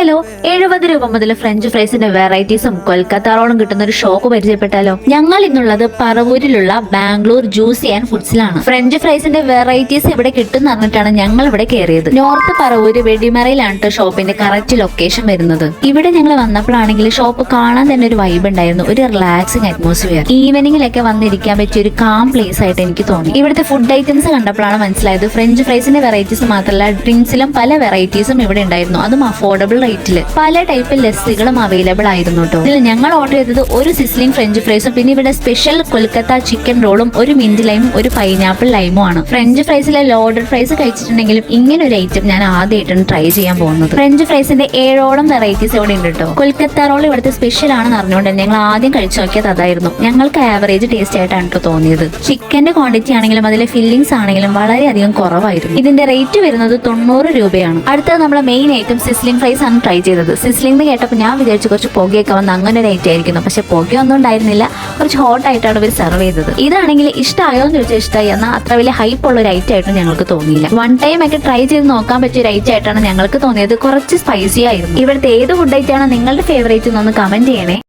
Hello, 70 രൂപ മുതൽ French ഫ്രൈസിന്റെ വെറൈറ്റീസും Kolkata റോളും കിട്ടുന്ന ഒരു ഷോപ്പ് പരിചയപ്പെട്ടാലോ? ഞങ്ങൾ ഇന്നുള്ളത് പറവൂരിലുള്ള ബാംഗ്ലൂർ ജ്യൂസി ആൻഡ് ഫുഡ്സിലാണ്. ഫ്രഞ്ച് ഫ്രൈസിന്റെ വെറൈറ്റീസ് ഇവിടെ കിട്ടുന്ന പറഞ്ഞിട്ടാണ് ഞങ്ങൾ ഇവിടെ കയറിയത്. നോർത്ത് പറവൂര് വെടിമറയിലാണ് ഷോപ്പിന്റെ കറക്റ്റ് ലൊക്കേഷൻ വരുന്നത്. ഇവിടെ ഞങ്ങൾ വന്നപ്പോഴാണെങ്കിൽ ഷോപ്പ് കാണാൻ തന്നെ ഒരു വൈബ് ഉണ്ടായിരുന്നു, ഒരു റിലാക്സിംഗ് അറ്റ്മോസ്ഫിയർ. ഈവനിങ്ങിലൊക്കെ വന്നിരിക്കാൻ പറ്റിയ ഒരു കാം പ്ലേസ് ആയിട്ട് എനിക്ക് തോന്നി. ഇവിടുത്തെ ഫുഡ് ഐറ്റംസ് കണ്ടപ്പോഴാണ് മനസ്സിലായത് ഫ്രഞ്ച് ഫ്രൈസിന്റെ വെറൈറ്റീസ് മാത്രമല്ല ഡ്രിങ്ക്സിലും പല വെറൈറ്റീസും ഇവിടെ ഉണ്ടായിരുന്നു, അതും അഫോർഡബിൾ റേറ്റില്. പല ടൈപ്പ് ലസ്സികളും അവൈലബിൾ ആയിരുന്നു കേട്ടോ. ഇതിൽ ഞങ്ങൾ ഓർഡർ ചെയ്തത് ഒരു സിസ്ലിംഗ് ഫ്രഞ്ച് ഫ്രൈസും പിന്നെ ഇവിടെ സ്പെഷ്യൽ കൊൽക്കത്ത ചിക്കൻ റോളും ഒരു മിന്റ് ലൈമും ഒരു പൈനാപ്പിൾ ലൈമും ആണ്. ഫ്രഞ്ച് ഫ്രൈസിലെ ലോഡഡ് ഫ്രൈസ് കഴിച്ചിട്ടുണ്ടെങ്കിലും ഇങ്ങനെ ഒരു ഐറ്റം ഞാൻ ആദ്യമായിട്ടാണ് ട്രൈ ചെയ്യാൻ പോകുന്നത്. ഫ്രഞ്ച് ഫ്രൈസിന്റെ 7ഓളം വെറൈറ്റീസ് ഇവിടെ ഉണ്ട് കേട്ടോ. കൊൽക്കത്ത റോൾ ഇവിടുത്തെ സ്പെഷ്യൽ ആണെന്ന് അറിഞ്ഞുകൊണ്ട് ഞങ്ങൾ ആദ്യം കഴിച്ചു നോക്കിയത് അതായിരുന്നു. ഞങ്ങൾക്ക് ആവറേജ് ടേസ്റ്റ് ആയിട്ടാണ് കേട്ടോ തോന്നിയത്. ചിക്കന്റെ ക്വാണ്ടിറ്റി ആണെങ്കിലും അതിലെ ഫില്ലിങ്സ് ആണെങ്കിലും വളരെയധികം കുറവായിരുന്നു. ഇതിന്റെ റേറ്റ് വരുന്നത് 90 രൂപയാണ്. അടുത്തത് നമ്മളെ മെയിൻ ഐറ്റം സിസ്ലിംഗ് ഫ്രൈസ് ആണ് ട്രൈ ചെയ്തത്. സിസ്ലിംഗ് കേട്ടപ്പോൾ ഞാൻ വിചാരിച്ചു കുറച്ച് പുകയൊക്കെ വന്ന് അങ്ങനെ ഒരു ഐറ്റം ആയിരിക്കുന്നു, പക്ഷെ പുകയൊന്നും ഉണ്ടായിരുന്നില്ല. കുറച്ച് ഹോട്ട് ആയിട്ടാണ് ഇവർ സെർവ് ചെയ്തത്. ഇതാണെങ്കിൽ ഇഷ്ടമായോ എന്ന് ചോദിച്ചാൽ ഇഷ്ടമായി, എന്നാൽ അത്ര വലിയ ഹൈപ്പ് ഉള്ള ഒരു ഐറ്റം ആയിട്ട് ഞങ്ങൾക്ക് തോന്നിയില്ല. വൺ ടൈം ഒക്കെ ട്രൈ ചെയ്ത് നോക്കാൻ പറ്റിയ ഒരു ഐറ്റം ആയിട്ടാണ് ഞങ്ങൾക്ക് തോന്നിയത്. കുറച്ച് സ്പൈസി ആയിരുന്നു. ഇവിടുത്തെ ഏത് ഫുഡ് ഐറ്റമാണ് നിങ്ങളുടെ ഫേവറേറ്റ് എന്നൊന്ന് കമന്റ് ചെയ്യണേ.